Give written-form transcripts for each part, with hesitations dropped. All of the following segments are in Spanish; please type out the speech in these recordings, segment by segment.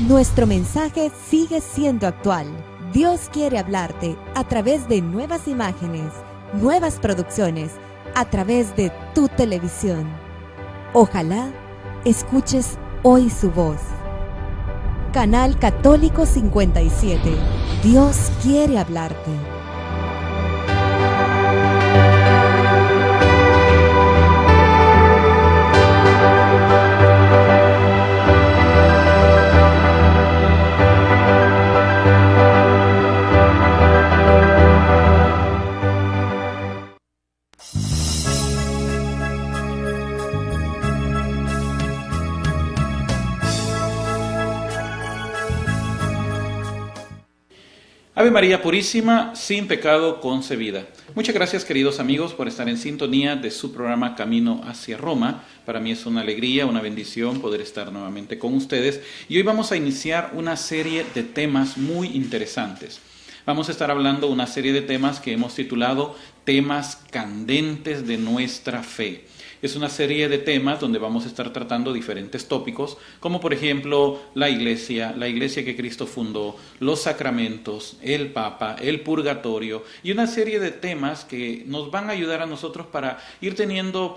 Nuestro mensaje sigue siendo actual. Dios quiere hablarte a través de nuevas imágenes, nuevas producciones, a través de tu televisión. Ojalá escuches hoy su voz. Canal Católico 57. Dios quiere hablarte. Ave María Purísima, sin pecado concebida. Muchas gracias, queridos amigos, por estar en sintonía de su programa Camino hacia Roma. Para mí es una alegría, una bendición poder estar nuevamente con ustedes. Y hoy vamos a iniciar una serie de temas muy interesantes. Vamos a estar hablando de una serie de temas que hemos titulado Temas candentes de nuestra fe. Es una serie de temas donde vamos a estar tratando diferentes tópicos, como por ejemplo la iglesia que Cristo fundó, los sacramentos, el Papa, el purgatorio y una serie de temas que nos van a ayudar a nosotros para ir teniendo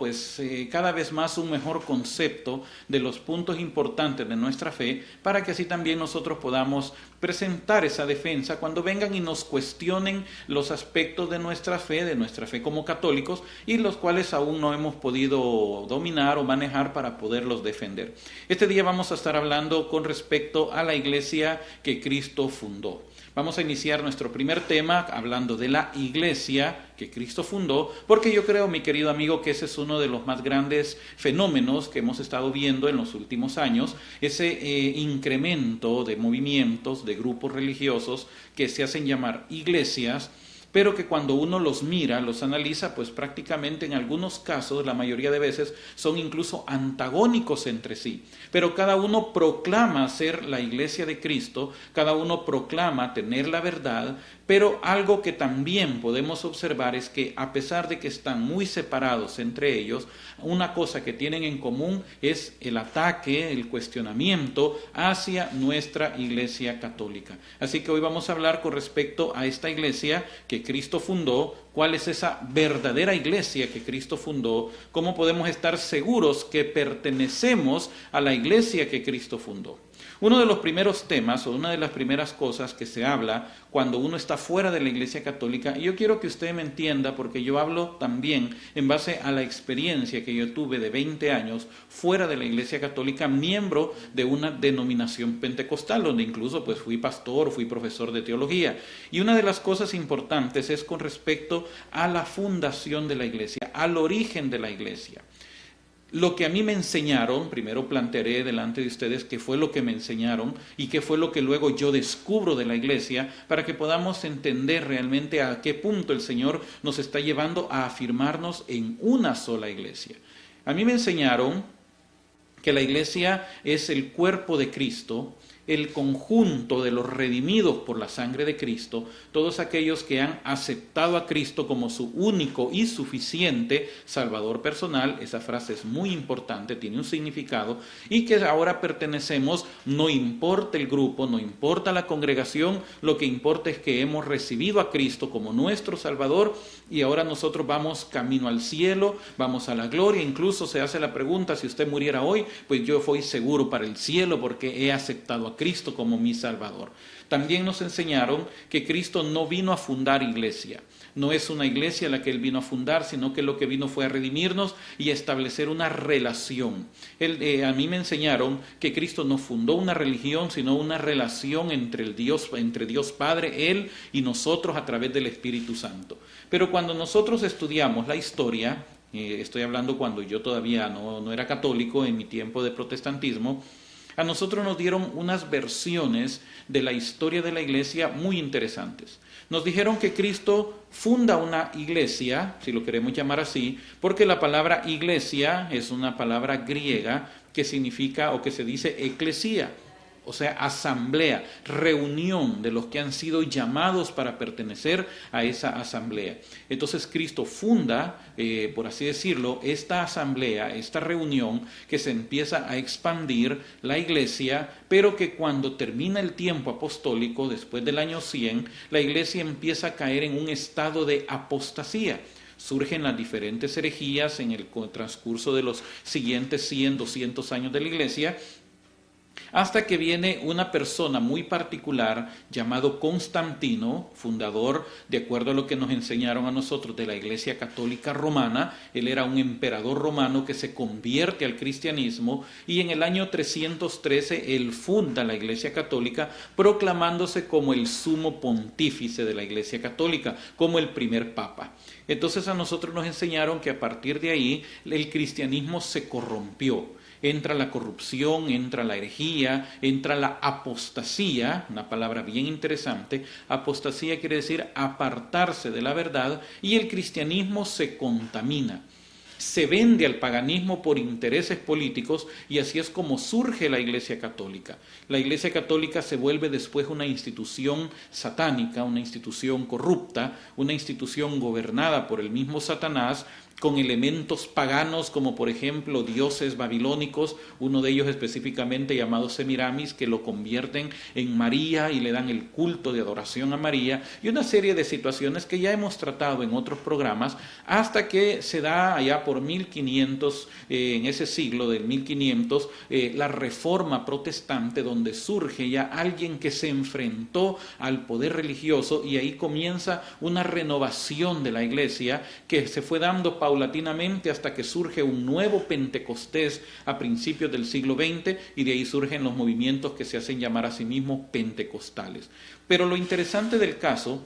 cada vez más un mejor concepto de los puntos importantes de nuestra fe, para que así también nosotros podamos presentar esa defensa cuando vengan y nos cuestionen los aspectos de nuestra fe como católicos, y los cuales aún no hemos podido dominar o manejar para poderlos defender. Este día vamos a estar hablando con respecto a la iglesia que Cristo fundó. Vamos a iniciar nuestro primer tema hablando de la iglesia que Cristo fundó, porque yo creo, mi querido amigo, que ese es uno de los más grandes fenómenos que hemos estado viendo en los últimos años, ese incremento de movimientos, de grupos religiosos que se hacen llamar iglesias, pero que cuando uno los mira, los analiza, pues prácticamente en algunos casos, la mayoría de veces, son incluso antagónicos entre sí. Pero cada uno proclama ser la iglesia de Cristo, cada uno proclama tener la verdad, pero algo que también podemos observar es que a pesar de que están muy separados entre ellos, una cosa que tienen en común es el ataque, el cuestionamiento hacia nuestra iglesia católica. Así que hoy vamos a hablar con respecto a esta iglesia que Cristo fundó, cuál es esa verdadera iglesia que Cristo fundó, cómo podemos estar seguros que pertenecemos a la iglesia que Cristo fundó. Uno de los primeros temas o una de las primeras cosas que se habla cuando uno está fuera de la Iglesia Católica, y yo quiero que usted me entienda porque yo hablo también en base a la experiencia que yo tuve de 20 años fuera de la Iglesia Católica, miembro de una denominación pentecostal, donde incluso fui pastor, fui profesor de teología. Y una de las cosas importantes es con respecto a la fundación de la Iglesia, al origen de la Iglesia. Lo que a mí me enseñaron, primero plantearé delante de ustedes qué fue lo que me enseñaron y qué fue lo que luego yo descubro de la iglesia, para que podamos entender realmente a qué punto el Señor nos está llevando a afirmarnos en una sola iglesia. A mí me enseñaron que la iglesia es el cuerpo de Cristo, el conjunto de los redimidos por la sangre de Cristo, todos aquellos que han aceptado a Cristo como su único y suficiente Salvador personal. Esa frase es muy importante, tiene un significado, y que ahora pertenecemos, no importa el grupo, no importa la congregación, lo que importa es que hemos recibido a Cristo como nuestro Salvador, y ahora nosotros vamos camino al cielo, vamos a la gloria. Incluso se hace la pregunta, si usted muriera hoy, pues yo voy seguro para el cielo porque he aceptado a Cristo como mi Salvador. También nos enseñaron que Cristo no vino a fundar iglesia. No es una iglesia la que Él vino a fundar, sino que lo que vino fue a redimirnos y a establecer una relación. A mí me enseñaron que Cristo no fundó una religión, sino una relación entre Dios Padre, Él y nosotros a través del Espíritu Santo. Pero cuando nosotros estudiamos la historia, estoy hablando cuando yo todavía no era católico, en mi tiempo de protestantismo, a nosotros nos dieron unas versiones de la historia de la iglesia muy interesantes. Nos dijeron que Cristo funda una iglesia, si lo queremos llamar así, porque la palabra iglesia es una palabra griega que significa o que se dice eclesía. o sea, asamblea, reunión de los que han sido llamados para pertenecer a esa asamblea. Entonces Cristo funda, por así decirlo, esta asamblea, esta reunión que se empieza a expandir la iglesia, pero que cuando termina el tiempo apostólico, después del año 100, la iglesia empieza a caer en un estado de apostasía. Surgen las diferentes herejías en el transcurso de los siguientes 100, 200 años de la iglesia, hasta que viene una persona muy particular llamado Constantino, fundador, de acuerdo a lo que nos enseñaron a nosotros, de la Iglesia Católica Romana. Él era un emperador romano que se convierte al cristianismo y en el año 313 él funda la Iglesia Católica, proclamándose como el sumo pontífice de la Iglesia Católica, como el primer papa. Entonces a nosotros nos enseñaron que a partir de ahí el cristianismo se corrompió. Entra la corrupción, entra la herejía, entra la apostasía, una palabra bien interesante. Apostasía quiere decir apartarse de la verdad, y el cristianismo se contamina. Se vende al paganismo por intereses políticos, y así es como surge la Iglesia Católica. La Iglesia Católica se vuelve después una institución satánica, una institución corrupta, una institución gobernada por el mismo Satanás, con elementos paganos como por ejemplo dioses babilónicos, uno de ellos específicamente llamado Semiramis, que lo convierten en María y le dan el culto de adoración a María, y una serie de situaciones que ya hemos tratado en otros programas, hasta que se da allá por 1500, en ese siglo del 1500, la Reforma Protestante, donde surge ya alguien que se enfrentó al poder religioso, y ahí comienza una renovación de la iglesia que se fue dando paulatinamente hasta que surge un nuevo Pentecostés a principios del siglo XX, y de ahí surgen los movimientos que se hacen llamar a sí mismos pentecostales. Pero lo interesante del caso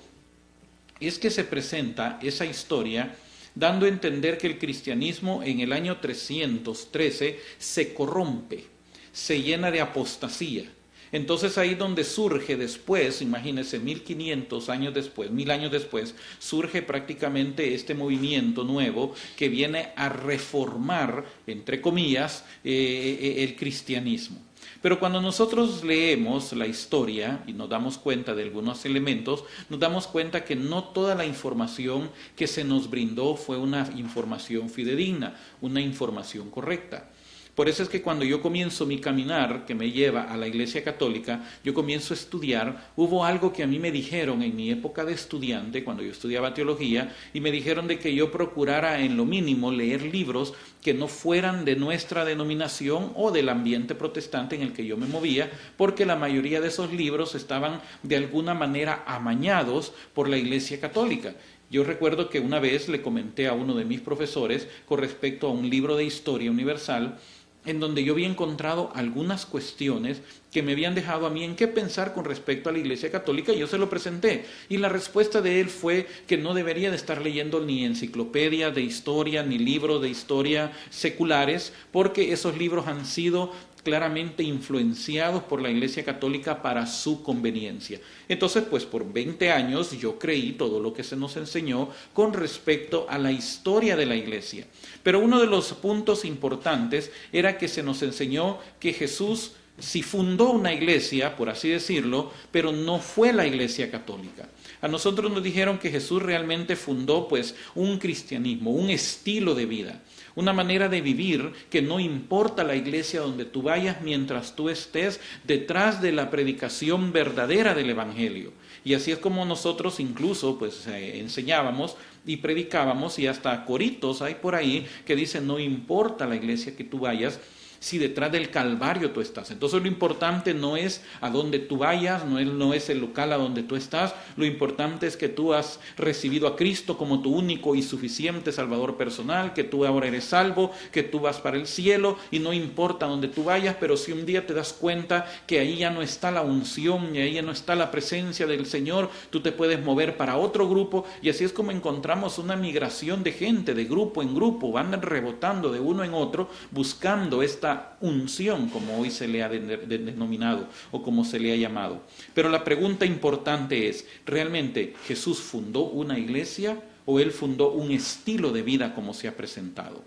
es que se presenta esa historia dando a entender que el cristianismo en el año 313 se corrompe, se llena de apostasía. Entonces ahí donde surge después, imagínense, 1500 años después, 1000 años después, surge prácticamente este movimiento nuevo que viene a reformar, entre comillas, el cristianismo. Pero cuando nosotros leemos la historia y nos damos cuenta de algunos elementos, nos damos cuenta que no toda la información que se nos brindó fue una información fidedigna, una información correcta. Por eso es que cuando yo comienzo mi caminar que me lleva a la Iglesia Católica, yo comienzo a estudiar. Hubo algo que a mí me dijeron en mi época de estudiante, cuando yo estudiaba teología, y me dijeron de que yo procurara en lo mínimo leer libros que no fueran de nuestra denominación o del ambiente protestante en el que yo me movía, porque la mayoría de esos libros estaban de alguna manera amañados por la Iglesia Católica. Yo recuerdo que una vez le comenté a uno de mis profesores con respecto a un libro de historia universal, en donde yo había encontrado algunas cuestiones que me habían dejado a mí en qué pensar con respecto a la Iglesia Católica, y yo se lo presenté. Y la respuesta de él fue que no debería de estar leyendo ni enciclopedia de historia, ni libros de historia seculares, porque esos libros han sido claramente influenciados por la Iglesia Católica para su conveniencia. Entonces, pues por 20 años yo creí todo lo que se nos enseñó con respecto a la historia de la Iglesia. Pero uno de los puntos importantes era que se nos enseñó que Jesús sí fundó una iglesia, por así decirlo, pero no fue la Iglesia Católica. A nosotros nos dijeron que Jesús realmente fundó pues un cristianismo, un estilo de vida, una manera de vivir que no importa la iglesia donde tú vayas mientras tú estés detrás de la predicación verdadera del Evangelio. Y así es como nosotros incluso pues enseñábamos y predicábamos, y hasta coritos hay por ahí que dicen no importa la iglesia que tú vayas, si detrás del Calvario tú estás. Entonces lo importante no es a dónde tú vayas, no es el local a donde tú estás, lo importante es que tú has recibido a Cristo como tu único y suficiente Salvador personal, que tú ahora eres salvo, que tú vas para el cielo, y no importa dónde tú vayas, pero si un día te das cuenta que ahí ya no está la unción y ahí ya no está la presencia del Señor, tú te puedes mover para otro grupo, y así es como encontramos una migración de gente, de grupo en grupo, van rebotando de uno en otro, buscando esta unción, como hoy se le ha denominado o como se le ha llamado. Pero la pregunta importante es, ¿realmente Jesús fundó una iglesia o él fundó un estilo de vida como se ha presentado?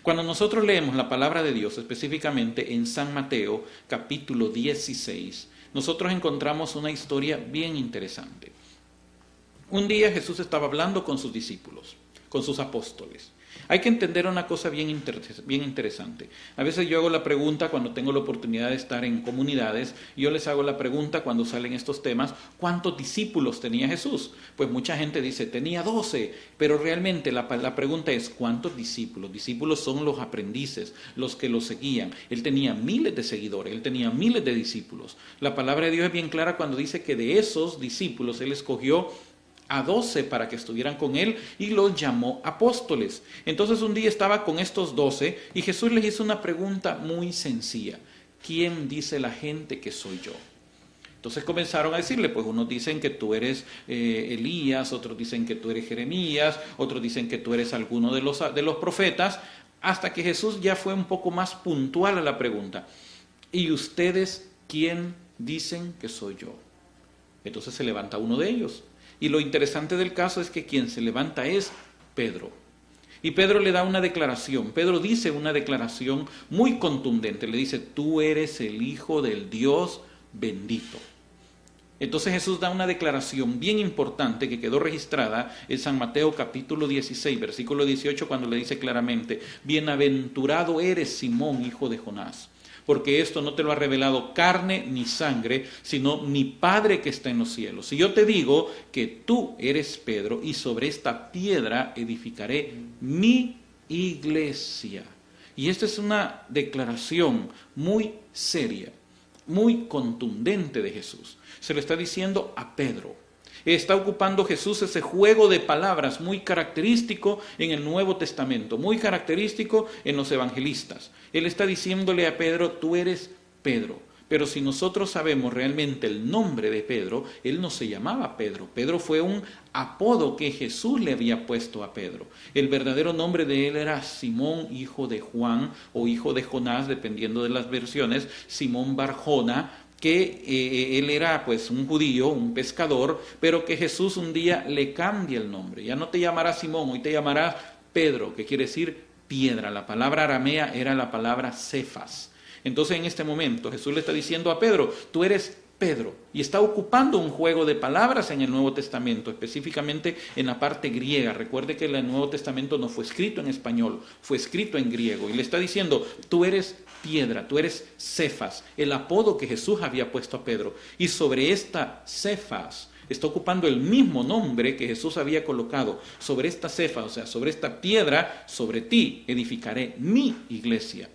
Cuando nosotros leemos la palabra de Dios, específicamente en San Mateo, capítulo 16, nosotros encontramos una historia bien interesante. Un día Jesús estaba hablando con sus discípulos, con sus apóstoles. Hay que entender una cosa bien interesante. A veces yo hago la pregunta cuando tengo la oportunidad de estar en comunidades, yo les hago la pregunta cuando salen estos temas, ¿cuántos discípulos tenía Jesús? Pues mucha gente dice, tenía 12, pero realmente la pregunta es, ¿cuántos discípulos? Discípulos son los aprendices, los que lo seguían. Él tenía miles de seguidores, él tenía miles de discípulos. La palabra de Dios es bien clara cuando dice que de esos discípulos él escogió a 12 para que estuvieran con él y los llamó apóstoles. Entonces un día estaba con estos 12 y Jesús les hizo una pregunta muy sencilla. ¿Quién dice la gente que soy yo? Entonces comenzaron a decirle, pues unos dicen que tú eres Elías, otros dicen que tú eres Jeremías, otros dicen que tú eres alguno de los profetas, hasta que Jesús ya fue un poco más puntual a la pregunta. ¿Y ustedes quién dicen que soy yo? Entonces se levanta uno de ellos. Y lo interesante del caso es que quien se levanta es Pedro. Y Pedro le da una declaración. Pedro dice una declaración muy contundente. Le dice, tú eres el Hijo del Dios bendito. Entonces Jesús da una declaración bien importante que quedó registrada en San Mateo capítulo 16, versículo 18, cuando le dice claramente, bienaventurado eres Simón, hijo de Jonás, porque esto no te lo ha revelado carne ni sangre, sino mi Padre que está en los cielos. Y yo te digo que tú eres Pedro, y sobre esta piedra edificaré mi iglesia. Y esta es una declaración muy seria, muy contundente de Jesús. Se lo está diciendo a Pedro. Está ocupando Jesús ese juego de palabras muy característico en el Nuevo Testamento, muy característico en los evangelistas. Él está diciéndole a Pedro, tú eres Pedro. Pero si nosotros sabemos realmente el nombre de Pedro, él no se llamaba Pedro. Pedro fue un apodo que Jesús le había puesto a Pedro. El verdadero nombre de él era Simón, hijo de Juan o hijo de Jonás, dependiendo de las versiones, Simón Bar-Jona, que él era pues un judío, un pescador, pero que Jesús un día le cambia el nombre. Ya no te llamarás Simón, hoy te llamarás Pedro, que quiere decir piedra. La palabra aramea era la palabra Cefas. Entonces en este momento Jesús le está diciendo a Pedro, tú eres Pedro, y está ocupando un juego de palabras en el Nuevo Testamento, específicamente en la parte griega. Recuerde que el Nuevo Testamento no fue escrito en español, fue escrito en griego, y le está diciendo, tú eres piedra, tú eres Cefas, el apodo que Jesús había puesto a Pedro, y sobre esta Cefas está ocupando el mismo nombre que Jesús había colocado, sobre esta Cefas, o sea, sobre esta piedra, sobre ti edificaré mi iglesia.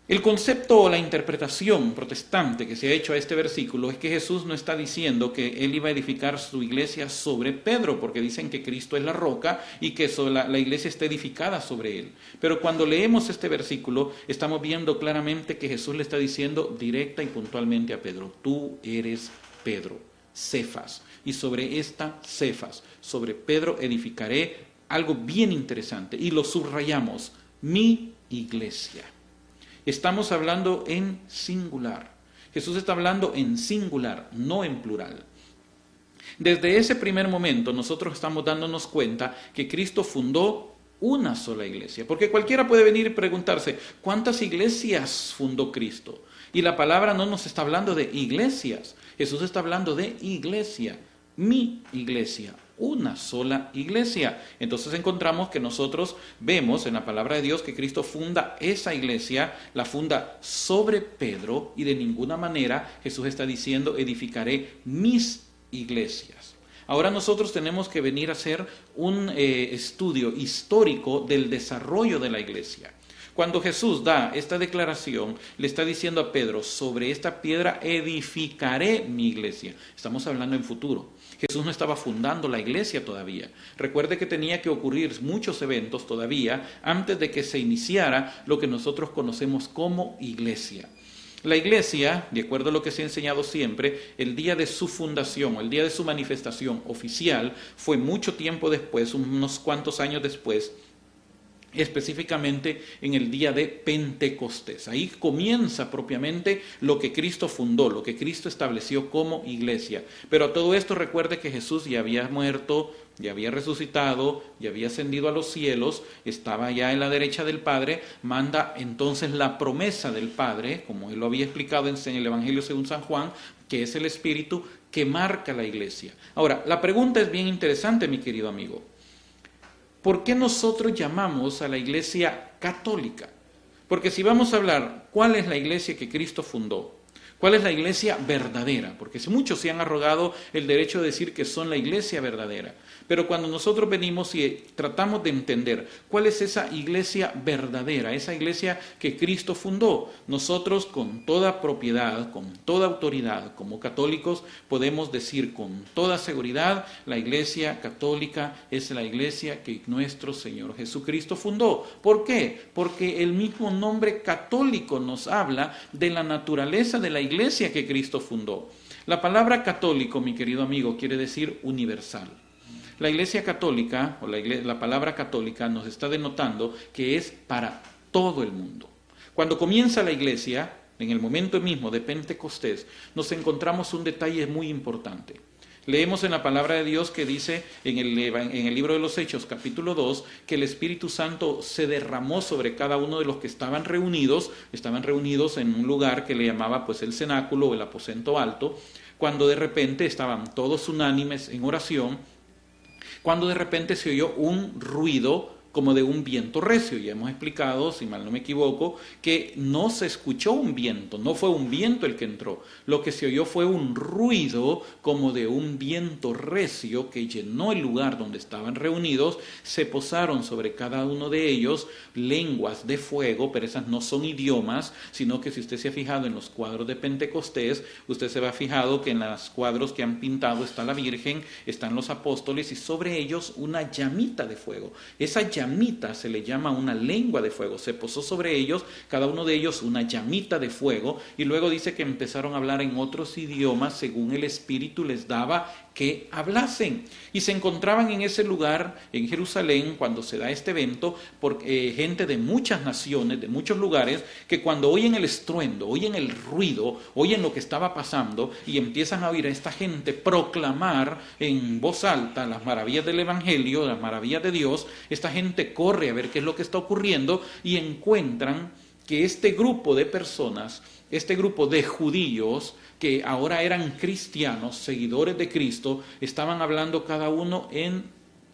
El concepto o la interpretación protestante que se ha hecho a este versículo es que Jesús no está diciendo que él iba a edificar su iglesia sobre Pedro, porque dicen que Cristo es la roca y que la iglesia está edificada sobre él. Pero cuando leemos este versículo, estamos viendo claramente que Jesús le está diciendo directa y puntualmente a Pedro, tú eres Pedro, Cefas, y sobre esta Cefas, sobre Pedro edificaré algo bien interesante, y lo subrayamos, mi iglesia. Estamos hablando en singular. Jesús está hablando en singular, no en plural. Desde ese primer momento nosotros estamos dándonos cuenta que Cristo fundó una sola iglesia. Porque cualquiera puede venir y preguntarse, ¿cuántas iglesias fundó Cristo? Y la palabra no nos está hablando de iglesias. Jesús está hablando de iglesia, mi iglesia. Una sola iglesia. Entonces encontramos que nosotros vemos en la palabra de Dios que Cristo funda esa iglesia, la funda sobre Pedro, y de ninguna manera Jesús está diciendo edificaré mis iglesias. Ahora nosotros tenemos que venir a hacer un estudio histórico del desarrollo de la iglesia. Cuando Jesús da esta declaración, le está diciendo a Pedro, sobre esta piedra edificaré mi iglesia. Estamos hablando en futuro. Jesús no estaba fundando la iglesia todavía. Recuerde que tenía que ocurrir muchos eventos todavía antes de que se iniciara lo que nosotros conocemos como iglesia. La iglesia, de acuerdo a lo que se ha enseñado siempre, el día de su fundación, el día de su manifestación oficial, fue mucho tiempo después, unos cuantos años después, específicamente en el día de Pentecostés. Ahí comienza propiamente lo que Cristo fundó, lo que Cristo estableció como iglesia. Pero a todo esto recuerde que Jesús ya había muerto ya había resucitado, ya había ascendido a los cielos, estaba ya en la derecha del Padre, manda entonces la promesa del Padre, como él lo había explicado en el Evangelio según San Juan, que es el Espíritu que marca la iglesia. Ahora, la pregunta es bien interesante, mi querido amigo. ¿Por qué nosotros llamamos a la iglesia católica? Porque si vamos a hablar cuál es la iglesia que Cristo fundó, ¿cuál es la iglesia verdadera? Porque muchos se han arrogado el derecho de decir que son la iglesia verdadera. Pero cuando nosotros venimos y tratamos de entender cuál es esa iglesia verdadera, esa iglesia que Cristo fundó, nosotros con toda propiedad, con toda autoridad, como católicos, podemos decir con toda seguridad, la iglesia católica es la iglesia que nuestro Señor Jesucristo fundó. ¿Por qué? Porque el mismo nombre católico nos habla de la naturaleza de la iglesia que Cristo fundó. La palabra católico, mi querido amigo, quiere decir universal. La iglesia católica, o la palabra católica, nos está denotando que es para todo el mundo. Cuando comienza la iglesia, en el momento mismo de Pentecostés, nos encontramos un detalle muy importante. Leemos en la palabra de Dios que dice en el libro de los Hechos, capítulo 2, que el Espíritu Santo se derramó sobre cada uno de los que estaban reunidos en un lugar que le llamaba pues el cenáculo o el aposento alto, cuando de repente estaban todos unánimes en oración, cuando de repente se oyó un ruido como de un viento recio. Ya hemos explicado, si mal no me equivoco, que no se escuchó un viento, no fue un viento el que entró. Lo que se oyó fue un ruido como de un viento recio que llenó el lugar donde estaban reunidos. Se posaron sobre cada uno de ellos lenguas de fuego, pero esas no son idiomas, sino que si usted se ha fijado en los cuadros de Pentecostés, usted se va fijado que en los cuadros que han pintado está la Virgen, están los apóstoles y sobre ellos una llamita de fuego. Esa llamita se le llama una lengua de fuego. Se posó sobre ellos, cada uno de ellos una llamita de fuego, y luego dice que empezaron a hablar en otros idiomas según el Espíritu les daba que hablasen. Y se encontraban en ese lugar, en Jerusalén, cuando se da este evento, gente de muchas naciones, de muchos lugares, que cuando oyen el estruendo, oyen el ruido, oyen lo que estaba pasando y empiezan a oír a esta gente proclamar en voz alta las maravillas del Evangelio, las maravillas de Dios, esta gente corre a ver qué es lo que está ocurriendo y encuentran que este grupo de personas, este grupo de judíos que ahora eran cristianos, seguidores de Cristo, estaban hablando cada uno en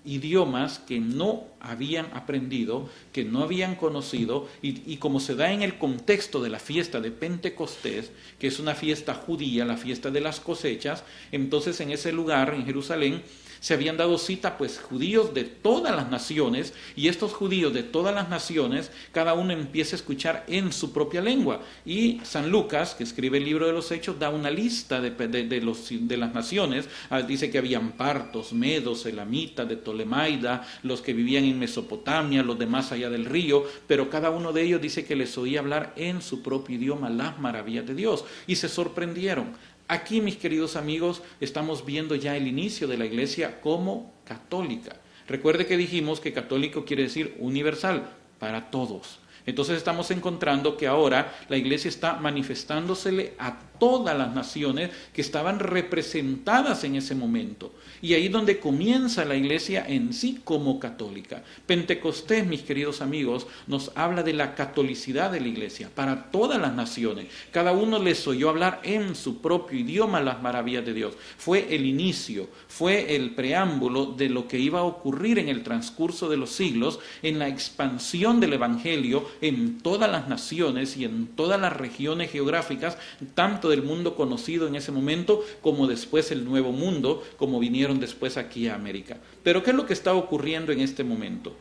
idiomas que no habían aprendido, que no habían conocido, y como se da en el contexto de la fiesta de Pentecostés, que es una fiesta judía, la fiesta de las cosechas, entonces en ese lugar, en Jerusalén, se habían dado cita pues judíos de todas las naciones, y estos judíos de todas las naciones, cada uno empieza a escuchar en su propia lengua. Y San Lucas, que escribe el libro de los Hechos, da una lista de las naciones. Dice que habían partos, medos, elamitas, de Ptolemaida, los que vivían en Mesopotamia, los demás allá del río, pero cada uno de ellos dice que les oía hablar en su propio idioma las maravillas de Dios, y se sorprendieron. Aquí, mis queridos amigos, estamos viendo ya el inicio de la iglesia como católica. Recuerde que dijimos que católico quiere decir universal, para todos. Entonces estamos encontrando que ahora la iglesia está manifestándosele a todas las naciones que estaban representadas en ese momento. Y ahí es donde comienza la iglesia en sí como católica. Pentecostés, mis queridos amigos, nos habla de la catolicidad de la iglesia para todas las naciones. Cada uno les oyó hablar en su propio idioma las maravillas de Dios. Fue el inicio, fue el preámbulo de lo que iba a ocurrir en el transcurso de los siglos, en la expansión del Evangelio en todas las naciones y en todas las regiones geográficas, tanto del mundo conocido en ese momento como después el Nuevo Mundo, como vinieron después aquí a América. Pero ¿qué es lo que está ocurriendo en este momento?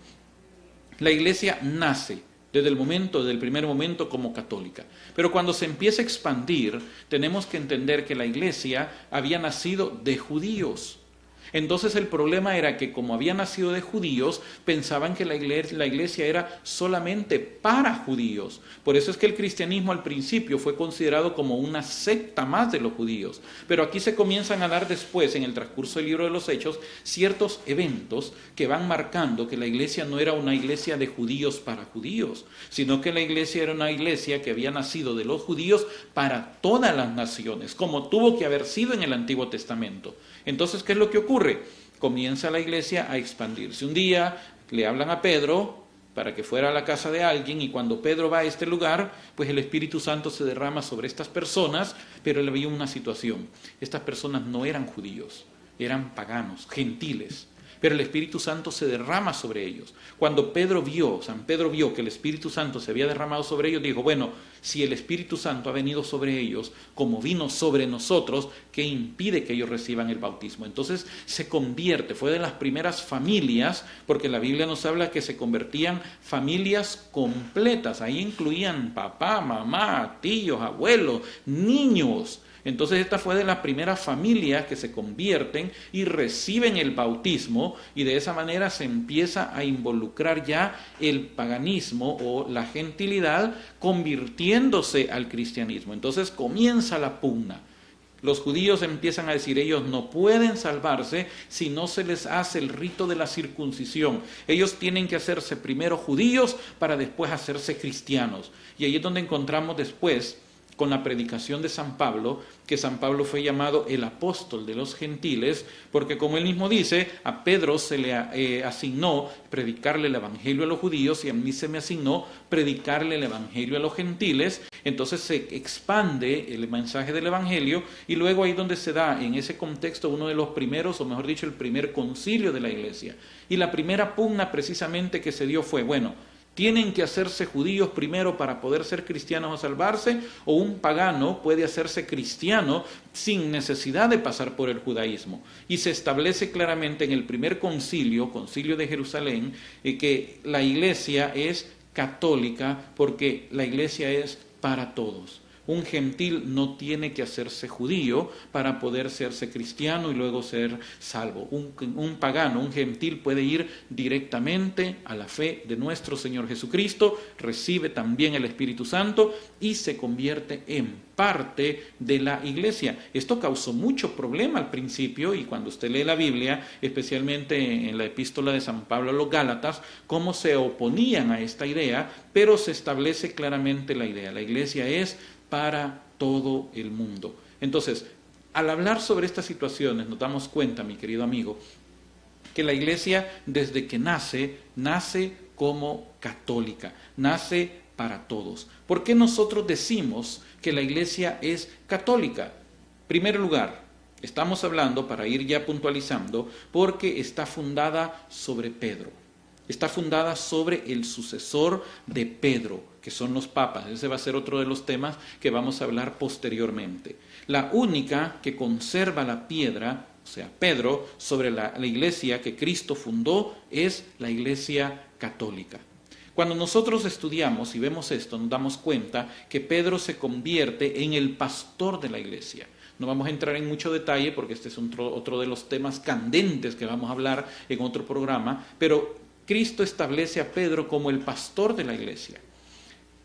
La iglesia nace desde el primer momento como católica. Pero cuando se empieza a expandir, tenemos que entender que la iglesia había nacido de judíos. Entonces el problema era que como había nacido de judíos, pensaban que la iglesia era solamente para judíos. Por eso es que el cristianismo al principio fue considerado como una secta más de los judíos. Pero aquí se comienzan a dar después, en el transcurso del libro de los Hechos, ciertos eventos que van marcando que la iglesia no era una iglesia de judíos para judíos, sino que la iglesia era una iglesia que había nacido de los judíos para todas las naciones, como tuvo que haber sido en el Antiguo Testamento. Entonces, ¿qué es lo que ocurre? comienza la iglesia a expandirse. Un día le hablan a Pedro para que fuera a la casa de alguien, y cuando Pedro va a este lugar, pues el Espíritu Santo se derrama sobre estas personas, pero él había una situación. Estas personas no eran judíos, eran paganos, gentiles. Pero el Espíritu Santo se derrama sobre ellos. Cuando San Pedro vio que el Espíritu Santo se había derramado sobre ellos, dijo, bueno, si el Espíritu Santo ha venido sobre ellos, como vino sobre nosotros, ¿qué impide que ellos reciban el bautismo? Entonces se convierte, fue de las primeras familias, porque la Biblia nos habla que se convertían familias completas. Ahí incluían papá, mamá, tíos, abuelos, niños. Entonces esta fue de las primeras familias que se convierten y reciben el bautismo, y de esa manera se empieza a involucrar ya el paganismo o la gentilidad convirtiéndose al cristianismo. Entonces comienza la pugna. Los judíos empiezan a decir, ellos no pueden salvarse si no se les hace el rito de la circuncisión. Ellos tienen que hacerse primero judíos para después hacerse cristianos. Y ahí es donde encontramos después, con la predicación de San Pablo, que San Pablo fue llamado el apóstol de los gentiles, porque como él mismo dice, a Pedro se le asignó predicarle el evangelio a los judíos, y a mí se me asignó predicarle el evangelio a los gentiles. Entonces se expande el mensaje del evangelio, y luego ahí donde se da en ese contexto uno de los primeros, o mejor dicho, el primer concilio de la iglesia. Y la primera pugna precisamente que se dio fue, bueno, ¿tienen que hacerse judíos primero para poder ser cristianos o salvarse? ¿O un pagano puede hacerse cristiano sin necesidad de pasar por el judaísmo? Y se establece claramente en el primer concilio de Jerusalén, que la iglesia es católica porque la iglesia es para todos. Un gentil no tiene que hacerse judío para poder hacerse cristiano y luego ser salvo. Un pagano, un gentil puede ir directamente a la fe de nuestro Señor Jesucristo, recibe también el Espíritu Santo y se convierte en parte de la iglesia. Esto causó mucho problema al principio, y cuando usted lee la Biblia, especialmente en la epístola de San Pablo a los Gálatas, cómo se oponían a esta idea, pero se establece claramente la idea. La iglesia es para todo el mundo. Entonces, al hablar sobre estas situaciones, nos damos cuenta, mi querido amigo, que la iglesia desde que nace como católica, nace para todos. ¿Por qué nosotros decimos que la iglesia es católica? En primer lugar, estamos hablando, para ir ya puntualizando, porque está fundada sobre Pedro. Está fundada sobre el sucesor de Pedro, que son los papas. Ese va a ser otro de los temas que vamos a hablar posteriormente. La única que conserva la piedra, o sea, Pedro, sobre la iglesia que Cristo fundó, es la iglesia católica. Cuando nosotros estudiamos y vemos esto, nos damos cuenta que Pedro se convierte en el pastor de la iglesia. No vamos a entrar en mucho detalle porque este es otro de los temas candentes que vamos a hablar en otro programa, pero Cristo establece a Pedro como el pastor de la iglesia.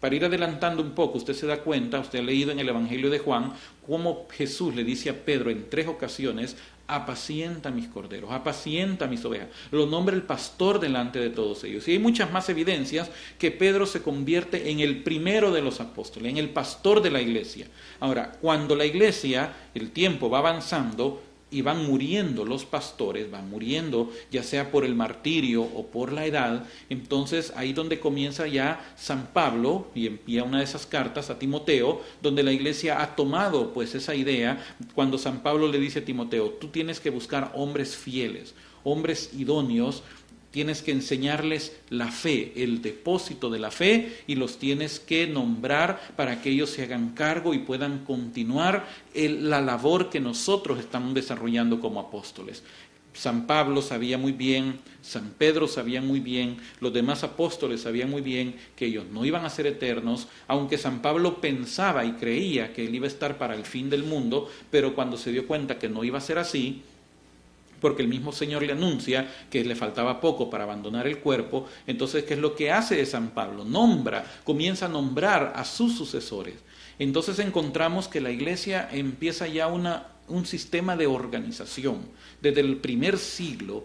Para ir adelantando un poco, usted se da cuenta, usted ha leído en el Evangelio de Juan, cómo Jesús le dice a Pedro en 3 ocasiones, apacienta mis corderos, apacienta mis ovejas. Lo nombra el pastor delante de todos ellos. Y hay muchas más evidencias que Pedro se convierte en el primero de los apóstoles, en el pastor de la iglesia. Ahora, cuando la iglesia, el tiempo va avanzando, y van muriendo los pastores, van muriendo ya sea por el martirio o por la edad, entonces ahí donde comienza ya San Pablo y envía una de esas cartas a Timoteo, donde la iglesia ha tomado pues esa idea, cuando San Pablo le dice a Timoteo, tú tienes que buscar hombres fieles, hombres idóneos, tienes que enseñarles la fe, el depósito de la fe, y los tienes que nombrar para que ellos se hagan cargo y puedan continuar la labor que nosotros estamos desarrollando como apóstoles. San Pablo sabía muy bien, San Pedro sabía muy bien, los demás apóstoles sabían muy bien que ellos no iban a ser eternos, aunque San Pablo pensaba y creía que él iba a estar para el fin del mundo, pero cuando se dio cuenta que no iba a ser así, porque el mismo Señor le anuncia que le faltaba poco para abandonar el cuerpo, entonces, ¿qué es lo que hace de San Pablo? Comienza a nombrar a sus sucesores. Entonces encontramos que la iglesia empieza ya un sistema de organización desde el primer siglo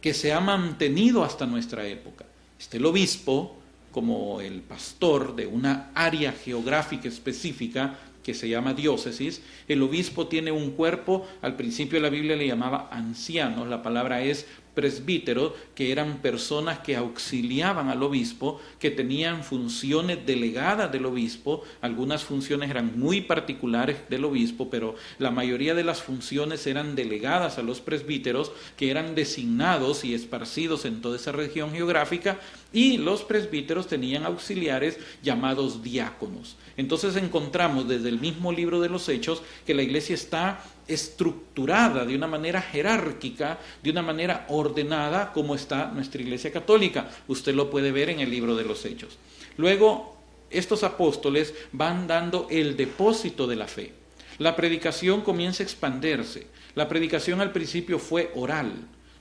que se ha mantenido hasta nuestra época. El obispo, como el pastor de una área geográfica específica, que se llama diócesis. El obispo tiene un cuerpo, al principio la Biblia le llamaba ancianos, la palabra es presbítero, que eran personas que auxiliaban al obispo, que tenían funciones delegadas del obispo. Algunas funciones eran muy particulares del obispo, pero la mayoría de las funciones eran delegadas a los presbíteros, que eran designados y esparcidos en toda esa región geográfica, y los presbíteros tenían auxiliares llamados diáconos. Entonces encontramos desde el mismo libro de los Hechos que la iglesia está estructurada de una manera jerárquica, de una manera ordenada, como está nuestra iglesia católica. Usted lo puede ver en el libro de los Hechos. Luego, estos apóstoles van dando el depósito de la fe. La predicación comienza a expandirse. La predicación al principio fue oral.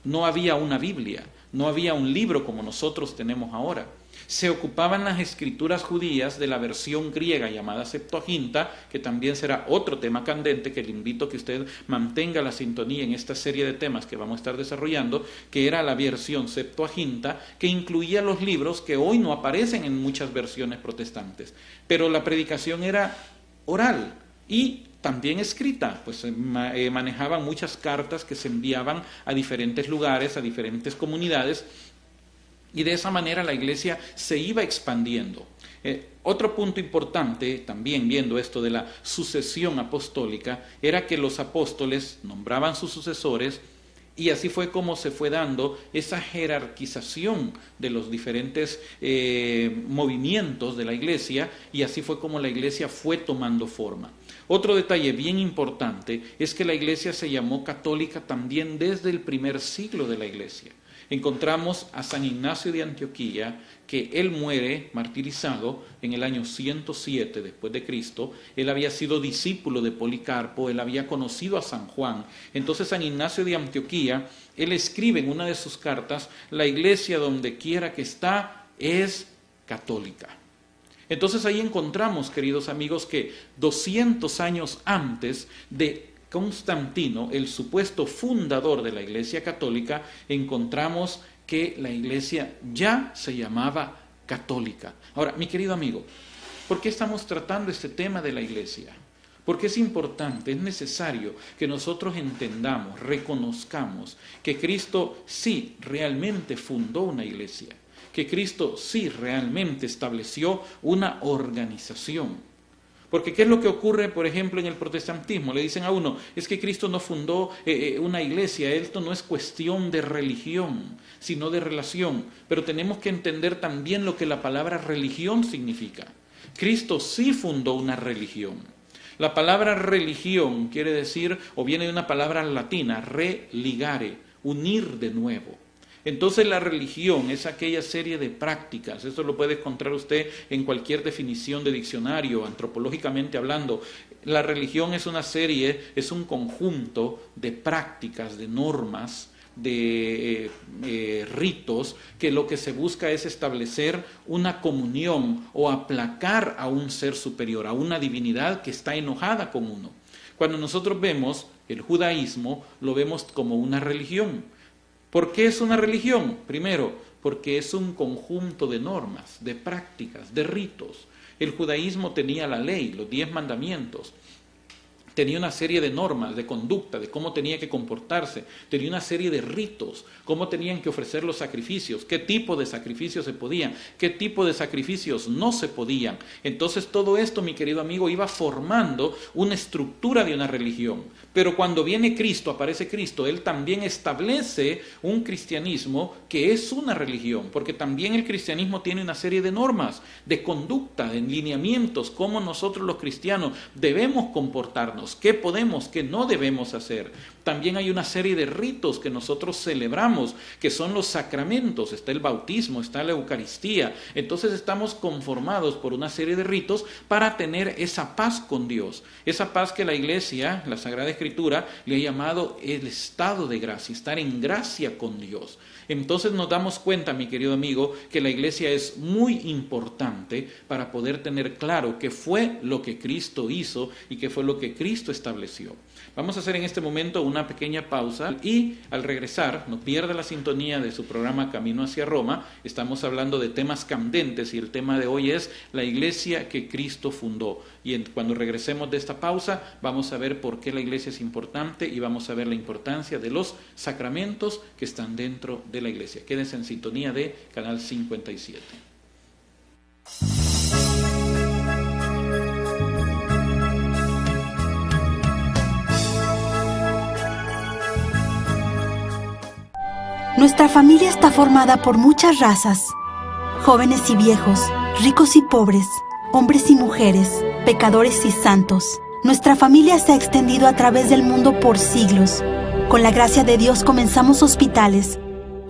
No había una Biblia, no había un libro como nosotros tenemos ahora. Se ocupaban las escrituras judías de la versión griega llamada Septuaginta, que también será otro tema candente, que le invito a que usted mantenga la sintonía en esta serie de temas que vamos a estar desarrollando, que era la versión Septuaginta, que incluía los libros que hoy no aparecen en muchas versiones protestantes. Pero la predicación era oral y también escrita, pues manejaban muchas cartas que se enviaban a diferentes lugares, a diferentes comunidades, y de esa manera la iglesia se iba expandiendo. Otro punto importante, también viendo esto de la sucesión apostólica, era que los apóstoles nombraban sus sucesores, y así fue como se fue dando esa jerarquización de los diferentes movimientos de la iglesia, y así fue como la iglesia fue tomando forma. Otro detalle bien importante es que la iglesia se llamó católica también desde el primer siglo de la iglesia. Encontramos a San Ignacio de Antioquía, que él muere martirizado en el año 107 después de Cristo. Él había sido discípulo de Policarpo, él había conocido a San Juan. Entonces San Ignacio de Antioquía, él escribe en una de sus cartas: la iglesia donde quiera que está es católica. Entonces ahí encontramos, queridos amigos, que 200 años antes de Constantino, el supuesto fundador de la Iglesia Católica, encontramos que la Iglesia ya se llamaba católica. Ahora, mi querido amigo, ¿por qué estamos tratando este tema de la Iglesia? Porque es importante, es necesario que nosotros entendamos, reconozcamos que Cristo sí realmente fundó una iglesia, que Cristo sí realmente estableció una organización. Porque ¿qué es lo que ocurre, por ejemplo, en el protestantismo? Le dicen a uno, es que Cristo no fundó una iglesia, esto no es cuestión de religión, sino de relación. Pero tenemos que entender también lo que la palabra religión significa. Cristo sí fundó una religión. La palabra religión quiere decir, o viene de una palabra latina, religare, unir de nuevo. Entonces la religión es aquella serie de prácticas, eso lo puede encontrar usted en cualquier definición de diccionario, antropológicamente hablando. La religión es una serie, es un conjunto de prácticas, de normas, de ritos, que lo que se busca es establecer una comunión o aplacar a un ser superior, a una divinidad que está enojada con uno. Cuando nosotros vemos el judaísmo, lo vemos como una religión. ¿Por qué es una religión? Primero, porque es un conjunto de normas, de prácticas, de ritos. El judaísmo tenía la ley, los 10 mandamientos. Tenía una serie de normas, de conducta, de cómo tenía que comportarse. Tenía una serie de ritos, cómo tenían que ofrecer los sacrificios, qué tipo de sacrificios se podían, qué tipo de sacrificios no se podían. Entonces todo esto, mi querido amigo, iba formando una estructura de una religión. Pero cuando viene Cristo, aparece Cristo, Él también establece un cristianismo que es una religión, porque también el cristianismo tiene una serie de normas, de conducta, de lineamientos, cómo nosotros los cristianos debemos comportarnos, qué podemos, qué no debemos hacer. También hay una serie de ritos que nosotros celebramos, que son los sacramentos. Está el bautismo, está la Eucaristía. Entonces estamos conformados por una serie de ritos para tener esa paz con Dios. Esa paz que la Iglesia, la Sagrada Escritura, le ha llamado el estado de gracia, estar en gracia con Dios. Entonces nos damos cuenta, mi querido amigo, que la iglesia es muy importante para poder tener claro qué fue lo que Cristo hizo y qué fue lo que Cristo Cristo estableció. Vamos a hacer en este momento una pequeña pausa y al regresar, no pierda la sintonía de su programa Camino hacia Roma. Estamos hablando de temas candentes y el tema de hoy es la iglesia que Cristo fundó. Y cuando regresemos de esta pausa vamos a ver por qué la iglesia es importante y vamos a ver la importancia de los sacramentos que están dentro de la iglesia. Quédense en sintonía de Canal 57. Nuestra familia está formada por muchas razas, jóvenes y viejos, ricos y pobres, hombres y mujeres, pecadores y santos. Nuestra familia se ha extendido a través del mundo por siglos. Con la gracia de Dios comenzamos hospitales,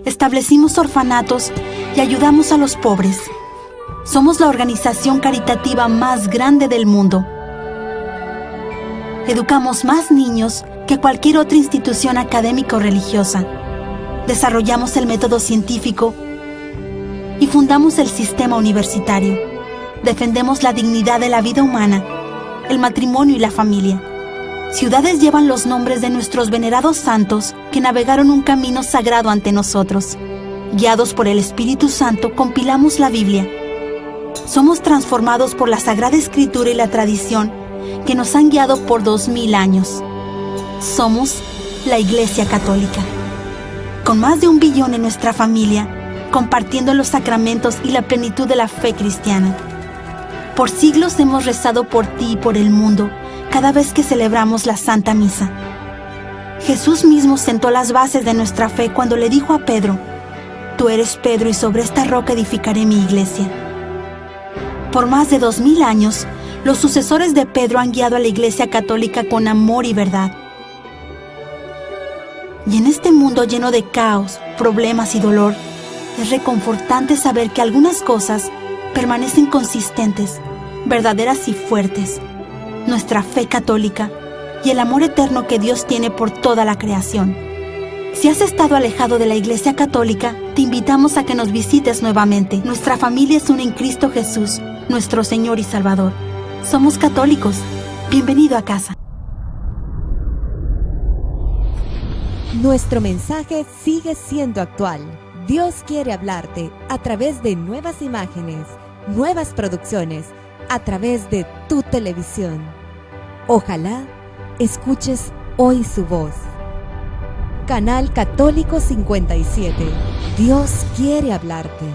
establecimos orfanatos y ayudamos a los pobres. Somos la organización caritativa más grande del mundo. Educamos más niños que cualquier otra institución académica o religiosa. Desarrollamos el método científico y fundamos el sistema universitario. Defendemos la dignidad de la vida humana, el matrimonio y la familia. Ciudades llevan los nombres de nuestros venerados santos que navegaron un camino sagrado ante nosotros. Guiados por el Espíritu Santo, compilamos la Biblia. Somos transformados por la Sagrada Escritura y la tradición que nos han guiado por 2000 años. Somos la Iglesia Católica. Con más de 1 billón en nuestra familia, compartiendo los sacramentos y la plenitud de la fe cristiana. Por siglos hemos rezado por ti y por el mundo, cada vez que celebramos la Santa Misa. Jesús mismo sentó las bases de nuestra fe cuando le dijo a Pedro: Tú eres Pedro y sobre esta roca edificaré mi iglesia. Por más de 2000 años, los sucesores de Pedro han guiado a la Iglesia Católica con amor y verdad. Y en este mundo lleno de caos, problemas y dolor, es reconfortante saber que algunas cosas permanecen consistentes, verdaderas y fuertes. Nuestra fe católica y el amor eterno que Dios tiene por toda la creación. Si has estado alejado de la Iglesia Católica, te invitamos a que nos visites nuevamente. Nuestra familia es una en Cristo Jesús, nuestro Señor y Salvador. Somos católicos. Bienvenido a casa. Nuestro mensaje sigue siendo actual. Dios quiere hablarte a través de nuevas imágenes, nuevas producciones, a través de tu televisión. Ojalá escuches hoy su voz. Canal Católico 57. Dios quiere hablarte.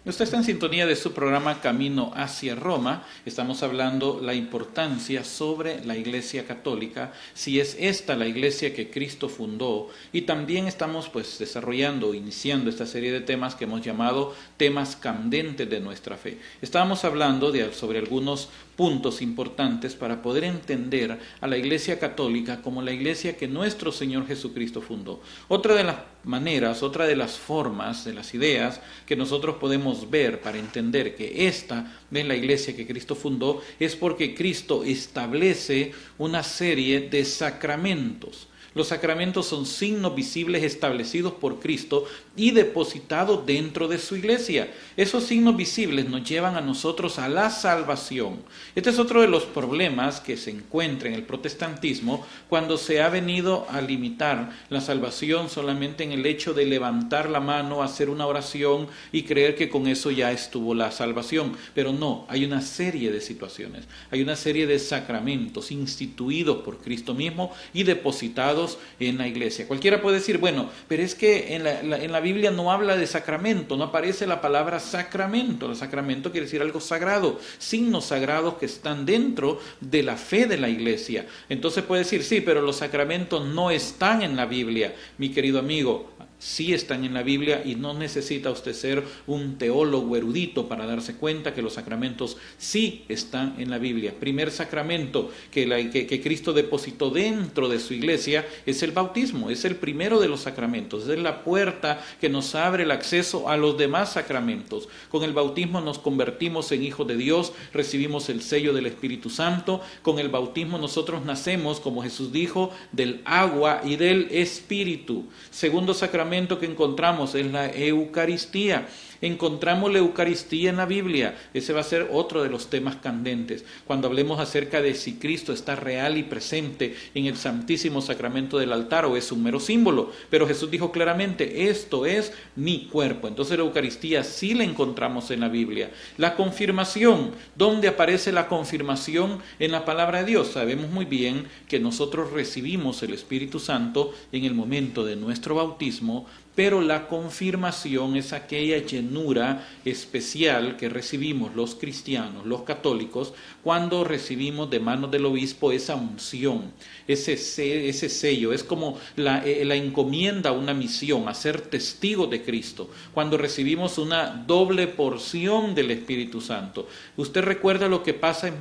Usted está en sintonía de su programa Camino hacia Roma. Estamos hablando la importancia sobre la Iglesia Católica, si es esta la Iglesia que Cristo fundó, y también estamos desarrollando, iniciando esta serie de temas que hemos llamado temas candentes de nuestra fe. Estábamos hablando sobre algunos puntos importantes para poder entender a la Iglesia Católica como la Iglesia que nuestro Señor Jesucristo fundó. Otra de las maneras, otra de las formas, de las ideas que nosotros podemos ver para entender que esta es la Iglesia que Cristo fundó es porque Cristo establece una serie de sacramentos. Los sacramentos son signos visibles establecidos por Cristo y depositados dentro de su iglesia. Esos signos visibles nos llevan a nosotros a la salvación. Este es otro de los problemas que se encuentra en el protestantismo cuando se ha venido a limitar la salvación solamente en el hecho de levantar la mano, hacer una oración y creer que con eso ya estuvo la salvación. Pero no, hay una serie de situaciones, hay una serie de sacramentos instituidos por Cristo mismo y depositados en la iglesia. Cualquiera puede decir, bueno, pero es que en la Biblia no habla de sacramento, no aparece la palabra sacramento. El sacramento quiere decir algo sagrado, signos sagrados que están dentro de la fe de la iglesia. Entonces puede decir, sí, pero los sacramentos no están en la Biblia. Mi querido amigo, sí están en la Biblia y no necesita usted ser un teólogo erudito para darse cuenta que los sacramentos sí están en la Biblia. Primer sacramento que Cristo depositó dentro de su iglesia es el bautismo, es el primero de los sacramentos, es la puerta que nos abre el acceso a los demás sacramentos. Con el bautismo nos convertimos en hijos de Dios, recibimos el sello del Espíritu Santo. Con el bautismo nosotros nacemos, como Jesús dijo, del agua y del Espíritu. Segundo sacramento que encontramos es la Eucaristía. Encontramos la Eucaristía en la Biblia. Ese va a ser otro de los temas candentes. Cuando hablemos acerca de si Cristo está real y presente en el Santísimo Sacramento del altar o es un mero símbolo. Pero Jesús dijo claramente, esto es mi cuerpo. Entonces la Eucaristía sí la encontramos en la Biblia. La confirmación. ¿Dónde aparece la confirmación en la palabra de Dios? Sabemos muy bien que nosotros recibimos el Espíritu Santo en el momento de nuestro bautismo, pero la confirmación es aquella llenura especial que recibimos los cristianos, los católicos, cuando recibimos de manos del obispo esa unción, ese sello. Es como la encomienda a una misión, a ser testigos de Cristo, cuando recibimos una doble porción del Espíritu Santo. Usted recuerda lo que pasa,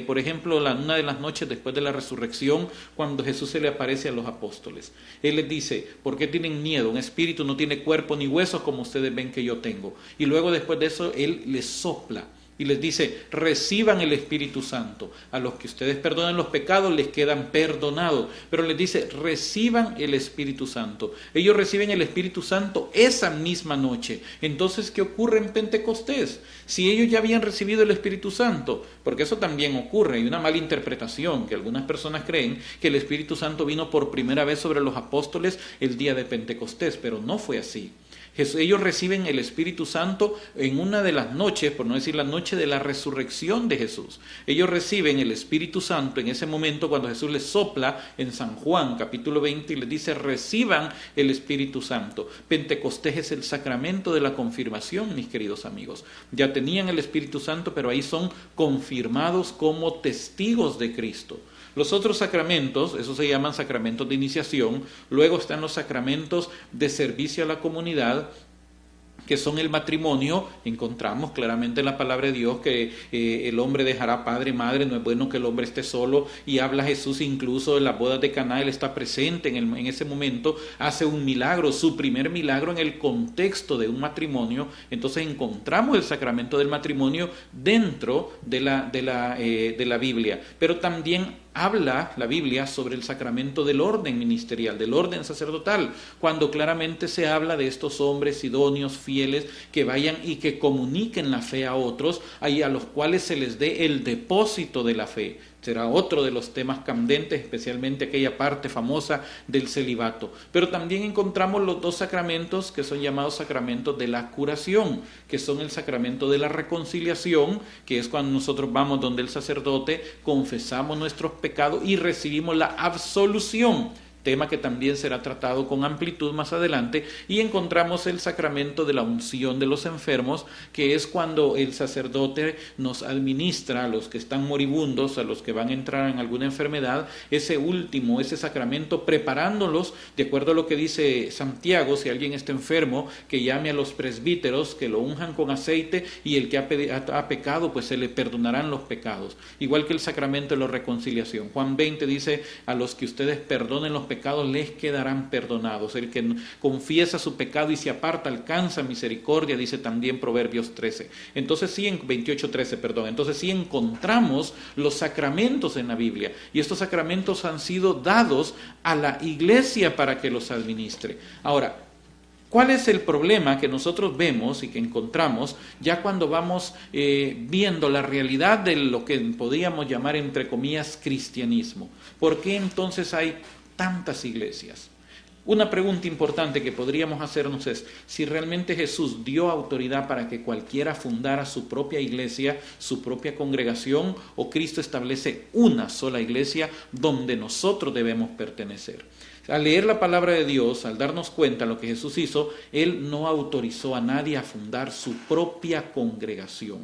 por ejemplo, una de las noches después de la resurrección, cuando Jesús se le aparece a los apóstoles. Él les dice, ¿por qué tienen miedo? Un espíritu no tiene cuerpo ni huesos como ustedes ven que yo tengo. Y luego después de eso Él les sopla y les dice, reciban el Espíritu Santo. A los que ustedes perdonen los pecados les quedan perdonados. Pero les dice, reciban el Espíritu Santo. Ellos reciben el Espíritu Santo esa misma noche. Entonces, ¿qué ocurre en Pentecostés? Si ellos ya habían recibido el Espíritu Santo, porque eso también ocurre, hay una mala interpretación, que algunas personas creen que el Espíritu Santo vino por primera vez sobre los apóstoles el día de Pentecostés, pero no fue así. Ellos reciben el Espíritu Santo en una de las noches, por no decir la noche de la resurrección de Jesús. Ellos reciben el Espíritu Santo en ese momento cuando Jesús les sopla en San Juan capítulo 20 y les dice, reciban el Espíritu Santo. Pentecostés es el sacramento de la confirmación, mis queridos amigos. Ya tenían el Espíritu Santo, pero ahí son confirmados como testigos de Cristo. Los otros sacramentos, esos se llaman sacramentos de iniciación. Luego están los sacramentos de servicio a la comunidad, que son el matrimonio. Encontramos claramente en la palabra de Dios que el hombre dejará padre y madre, no es bueno que el hombre esté solo, y habla Jesús incluso en las bodas de Caná. Él está presente en ese momento, hace un milagro, su primer milagro en el contexto de un matrimonio. Entonces encontramos el sacramento del matrimonio dentro de la Biblia, pero también habla la Biblia sobre el sacramento del orden ministerial, del orden sacerdotal, cuando claramente se habla de estos hombres idóneos, fieles, que vayan y que comuniquen la fe a otros, y a los cuales se les dé el depósito de la fe. Será otro de los temas candentes, especialmente aquella parte famosa del celibato. Pero también encontramos los dos sacramentos que son llamados sacramentos de la curación, que son el sacramento de la reconciliación, que es cuando nosotros vamos donde el sacerdote, confesamos nuestros pecados y recibimos la absolución, tema que también será tratado con amplitud más adelante. Y encontramos el sacramento de la unción de los enfermos, que es cuando el sacerdote nos administra a los que están moribundos, a los que van a entrar en alguna enfermedad, ese sacramento, preparándolos de acuerdo a lo que dice Santiago. Si alguien está enfermo, que llame a los presbíteros, que lo unjan con aceite, y el que ha pecado, pues se le perdonarán los pecados. Igual que el sacramento de la reconciliación. Juan 20 dice, a los que ustedes perdonen los pecados les quedarán perdonados. El que confiesa su pecado y se aparta alcanza misericordia, dice también Proverbios 13. Entonces sí, en 28:13, perdón. Entonces sí encontramos los sacramentos en la Biblia, y estos sacramentos han sido dados a la iglesia para que los administre. Ahora, ¿cuál es el problema que nosotros vemos y que encontramos ya cuando vamos viendo la realidad de lo que podríamos llamar, entre comillas, cristianismo? ¿Por qué entonces hay tantas iglesias? Una pregunta importante que podríamos hacernos es si realmente Jesús dio autoridad para que cualquiera fundara su propia iglesia, su propia congregación, o Cristo establece una sola iglesia donde nosotros debemos pertenecer. Al leer la palabra de Dios, al darnos cuenta de lo que Jesús hizo, Él no autorizó a nadie a fundar su propia congregación.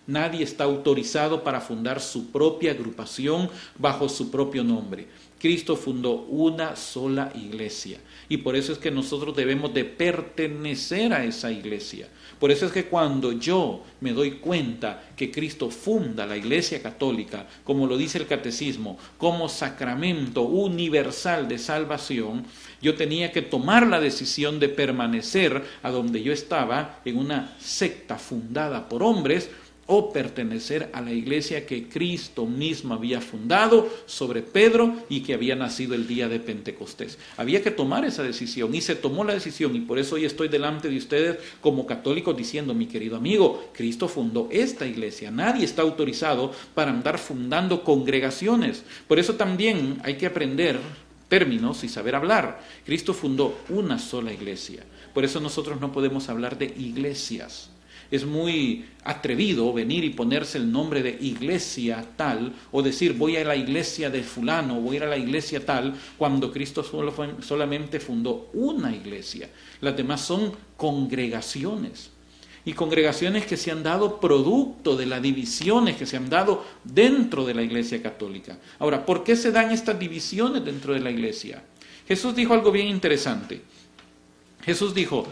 Nadie está autorizado para fundar su propia agrupación bajo su propio nombre. Cristo fundó una sola iglesia y por eso es que nosotros debemos de pertenecer a esa iglesia. Por eso es que cuando yo me doy cuenta que Cristo funda la Iglesia Católica, como lo dice el Catecismo, como sacramento universal de salvación, yo tenía que tomar la decisión de permanecer a donde yo estaba, en una secta fundada por hombres, o pertenecer a la iglesia que Cristo mismo había fundado sobre Pedro y que había nacido el día de Pentecostés. Había que tomar esa decisión y se tomó la decisión, y por eso hoy estoy delante de ustedes como católicos diciendo: mi querido amigo, Cristo fundó esta iglesia. Nadie está autorizado para andar fundando congregaciones. Por eso también hay que aprender términos y saber hablar. Cristo fundó una sola iglesia. Por eso nosotros no podemos hablar de iglesias. Es muy atrevido venir y ponerse el nombre de iglesia tal, o decir voy a la iglesia de fulano, voy a ir a la iglesia tal, cuando Cristo solamente fundó una iglesia. Las demás son congregaciones. Y congregaciones que se han dado producto de las divisiones que se han dado dentro de la Iglesia Católica. Ahora, ¿por qué se dan estas divisiones dentro de la iglesia? Jesús dijo algo bien interesante. Jesús dijo: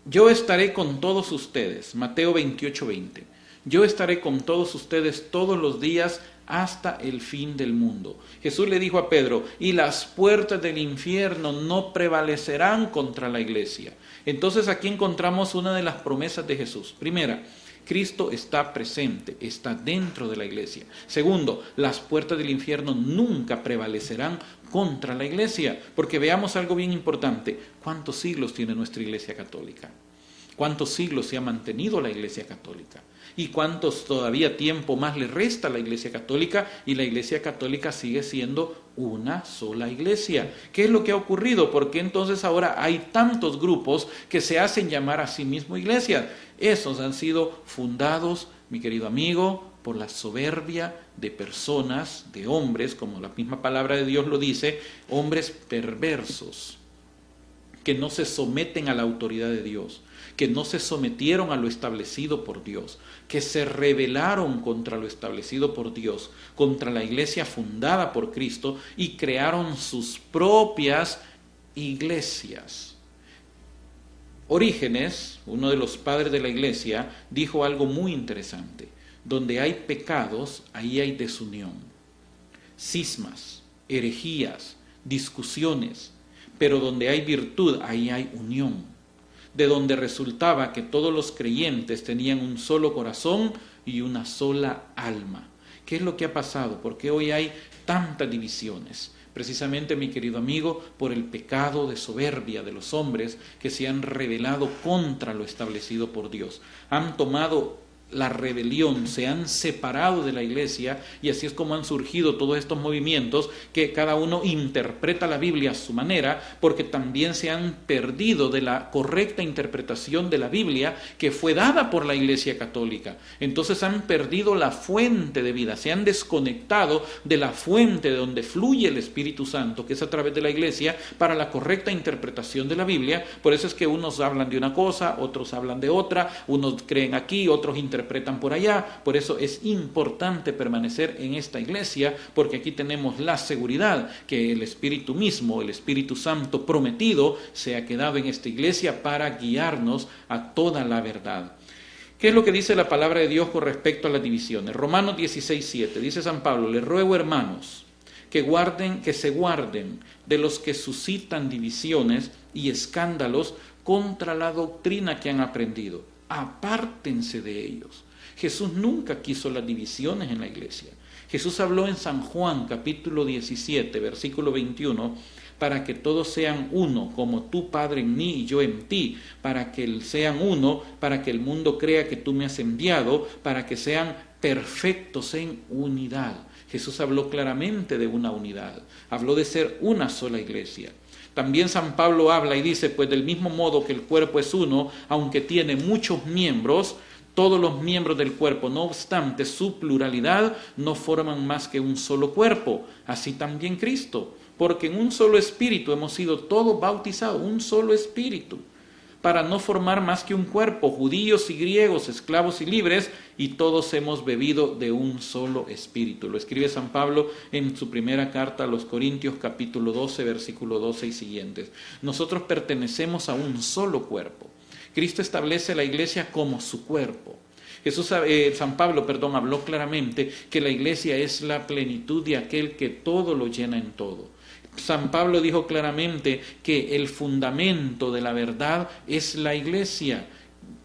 yo estaré con todos ustedes, Mateo 28:20. Yo estaré con todos ustedes todos los días hasta el fin del mundo. Jesús le dijo a Pedro: y las puertas del infierno no prevalecerán contra la iglesia. Entonces aquí encontramos una de las promesas de Jesús. Primera, Cristo está presente, está dentro de la iglesia. Segundo, las puertas del infierno nunca prevalecerán contra la iglesia, porque veamos algo bien importante. ¿Cuántos siglos tiene nuestra iglesia católica? ¿Cuántos siglos se ha mantenido la iglesia católica? ¿Y cuántos todavía tiempo más le resta a la iglesia católica? Y la iglesia católica sigue siendo una sola iglesia. ¿Qué es lo que ha ocurrido? ¿Por qué entonces ahora hay tantos grupos que se hacen llamar a sí mismo iglesias? Esos han sido fundados, mi querido amigo, por la soberbia de personas, de hombres, como la misma palabra de Dios lo dice, hombres perversos, que no se someten a la autoridad de Dios, que no se sometieron a lo establecido por Dios, que se rebelaron contra lo establecido por Dios, contra la iglesia fundada por Cristo, y crearon sus propias iglesias. Orígenes, uno de los padres de la iglesia, dijo algo muy interesante: donde hay pecados, ahí hay desunión, cismas, herejías, discusiones, pero donde hay virtud, ahí hay unión. De donde resultaba que todos los creyentes tenían un solo corazón y una sola alma. ¿Qué es lo que ha pasado? ¿Por qué hoy hay tantas divisiones? Precisamente, mi querido amigo, por el pecado de soberbia de los hombres que se han rebelado contra lo establecido por Dios. Han tomado la rebelión, se han separado de la iglesia, y así es como han surgido todos estos movimientos que cada uno interpreta la Biblia a su manera, porque también se han perdido de la correcta interpretación de la Biblia que fue dada por la iglesia católica. Entonces han perdido la fuente de vida, se han desconectado de la fuente de donde fluye el Espíritu Santo, que es a través de la iglesia, para la correcta interpretación de la Biblia. Por eso es que unos hablan de una cosa, otros hablan de otra, unos creen aquí, otros interpretan por allá. Por eso es importante permanecer en esta iglesia, porque aquí tenemos la seguridad que el Espíritu mismo, el Espíritu Santo prometido, se ha quedado en esta iglesia para guiarnos a toda la verdad. ¿Qué es lo que dice la palabra de Dios con respecto a las divisiones? Romanos 16:7, dice San Pablo: les ruego, hermanos, que se guarden de los que suscitan divisiones y escándalos contra la doctrina que han aprendido. Apártense de ellos. Jesús nunca quiso las divisiones en la iglesia. Jesús habló en San Juan capítulo 17, versículo 21, para que todos sean uno, como tú, Padre, en mí y yo en ti, para que sean uno, para que el mundo crea que tú me has enviado, para que sean perfectos en unidad. Jesús habló claramente de una unidad, habló de ser una sola iglesia. También San Pablo habla y dice: pues del mismo modo que el cuerpo es uno, aunque tiene muchos miembros, todos los miembros del cuerpo, no obstante su pluralidad, no forman más que un solo cuerpo. Así también Cristo, porque en un solo espíritu hemos sido todos bautizados, un solo espíritu, para no formar más que un cuerpo, judíos y griegos, esclavos y libres, y todos hemos bebido de un solo espíritu. Lo escribe San Pablo en su primera carta a los Corintios, capítulo 12, versículo 12 y siguientes. Nosotros pertenecemos a un solo cuerpo. Cristo establece la iglesia como su cuerpo. San Pablo habló claramente que la iglesia es la plenitud de aquel que todo lo llena en todo. San Pablo dijo claramente que el fundamento de la verdad es la iglesia.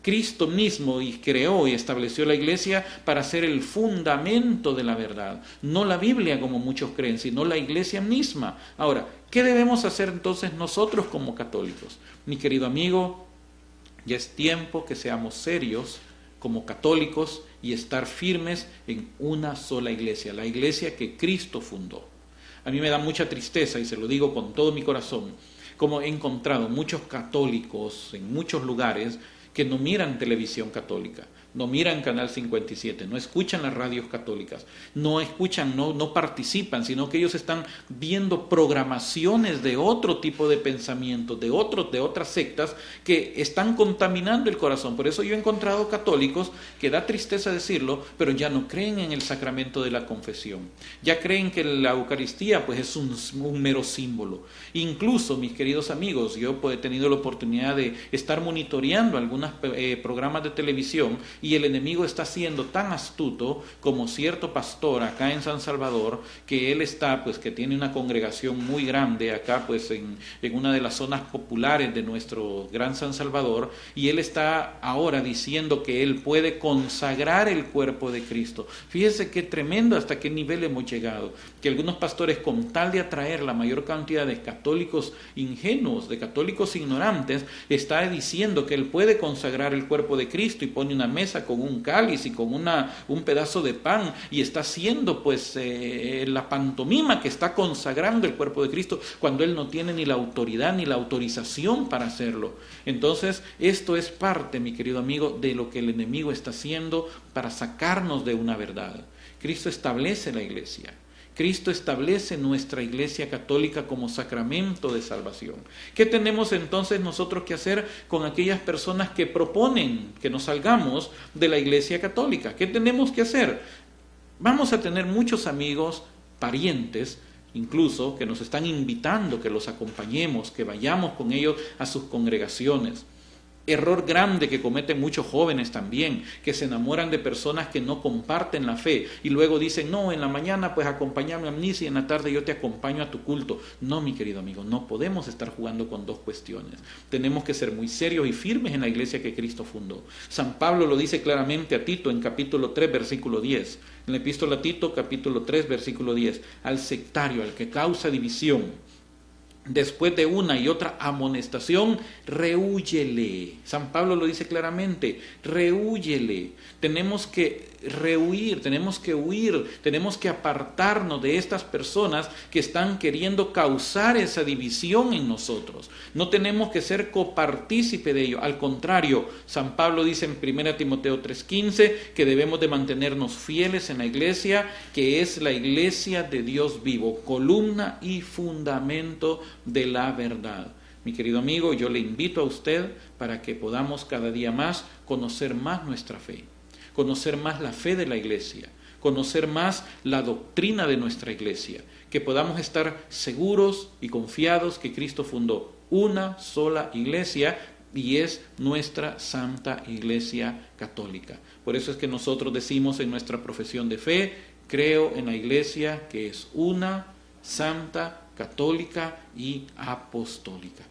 Cristo mismo creó y estableció la iglesia para ser el fundamento de la verdad. No la Biblia como muchos creen, sino la iglesia misma. Ahora, ¿qué debemos hacer entonces nosotros como católicos? Mi querido amigo, ya es tiempo que seamos serios como católicos y estar firmes en una sola iglesia, la iglesia que Cristo fundó. A mí me da mucha tristeza, y se lo digo con todo mi corazón, como he encontrado muchos católicos en muchos lugares que no miran televisión católica, no miran Canal 57, no escuchan las radios católicas, no escuchan, no participan, sino que ellos están viendo programaciones de otro tipo de pensamiento, de otras sectas que están contaminando el corazón. Por eso yo he encontrado católicos que da tristeza decirlo, pero ya no creen en el sacramento de la confesión. Ya creen que la Eucaristía pues es un mero símbolo. Incluso, mis queridos amigos, yo he tenido la oportunidad de estar monitoreando algunos programas de televisión, y el enemigo está siendo tan astuto como cierto pastor acá en San Salvador, que él está, pues que tiene una congregación muy grande acá, pues en una de las zonas populares de nuestro gran San Salvador, y él está ahora diciendo que él puede consagrar el cuerpo de Cristo. Fíjese qué tremendo, hasta qué nivel hemos llegado, que algunos pastores, con tal de atraer la mayor cantidad de católicos ingenuos, de católicos ignorantes, está diciendo que él puede consagrar el cuerpo de Cristo, y pone una mesa con un cáliz y con un pedazo de pan, y está haciendo pues la pantomima que está consagrando el cuerpo de Cristo, cuando él no tiene ni la autoridad ni la autorización para hacerlo. Entonces esto es parte, mi querido amigo, de lo que el enemigo está haciendo para sacarnos de una verdad. Cristo establece la iglesia. Cristo establece nuestra iglesia católica como sacramento de salvación. ¿Qué tenemos entonces nosotros que hacer con aquellas personas que proponen que nos salgamos de la iglesia católica? ¿Qué tenemos que hacer? Vamos a tener muchos amigos, parientes, incluso, que nos están invitando que los acompañemos, que vayamos con ellos a sus congregaciones. Error grande que cometen muchos jóvenes también, que se enamoran de personas que no comparten la fe y luego dicen, no, en la mañana pues acompáñame a misa y en la tarde yo te acompaño a tu culto. No, mi querido amigo, no podemos estar jugando con dos cuestiones. Tenemos que ser muy serios y firmes en la iglesia que Cristo fundó. San Pablo lo dice claramente a Tito en capítulo 3, versículo 10. En la epístola a Tito, capítulo 3, versículo 10. Al sectario, al que causa división, después de una y otra amonestación, rehúyele. San Pablo lo dice claramente, rehúyele. Tenemos que rehuir, tenemos que huir, tenemos que apartarnos de estas personas que están queriendo causar esa división en nosotros. No tenemos que ser copartícipe de ello. Al contrario, San Pablo dice en 1 Timoteo 3:15 que debemos de mantenernos fieles en la iglesia, que es la iglesia de Dios vivo, columna y fundamento de la verdad. Mi querido amigo, yo le invito a usted para que podamos cada día más conocer más nuestra fe, conocer más la fe de la iglesia, conocer más la doctrina de nuestra iglesia, que podamos estar seguros y confiados que Cristo fundó una sola iglesia y es nuestra Santa Iglesia Católica. Por eso es que nosotros decimos en nuestra profesión de fe, creo en la iglesia que es una, santa, católica y apostólica.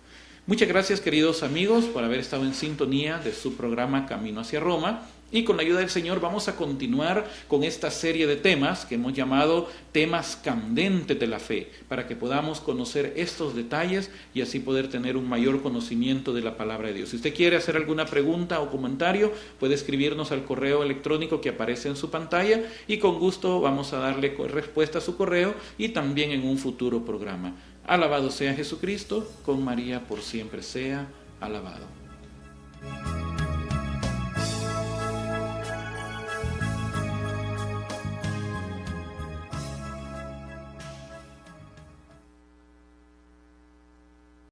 Muchas gracias, queridos amigos, por haber estado en sintonía de su programa Camino hacia Roma, y con la ayuda del Señor vamos a continuar con esta serie de temas que hemos llamado temas candentes de la fe, para que podamos conocer estos detalles y así poder tener un mayor conocimiento de la palabra de Dios. Si usted quiere hacer alguna pregunta o comentario, puede escribirnos al correo electrónico que aparece en su pantalla y con gusto vamos a darle respuesta a su correo y también en un futuro programa. Alabado sea Jesucristo, con María por siempre sea alabado.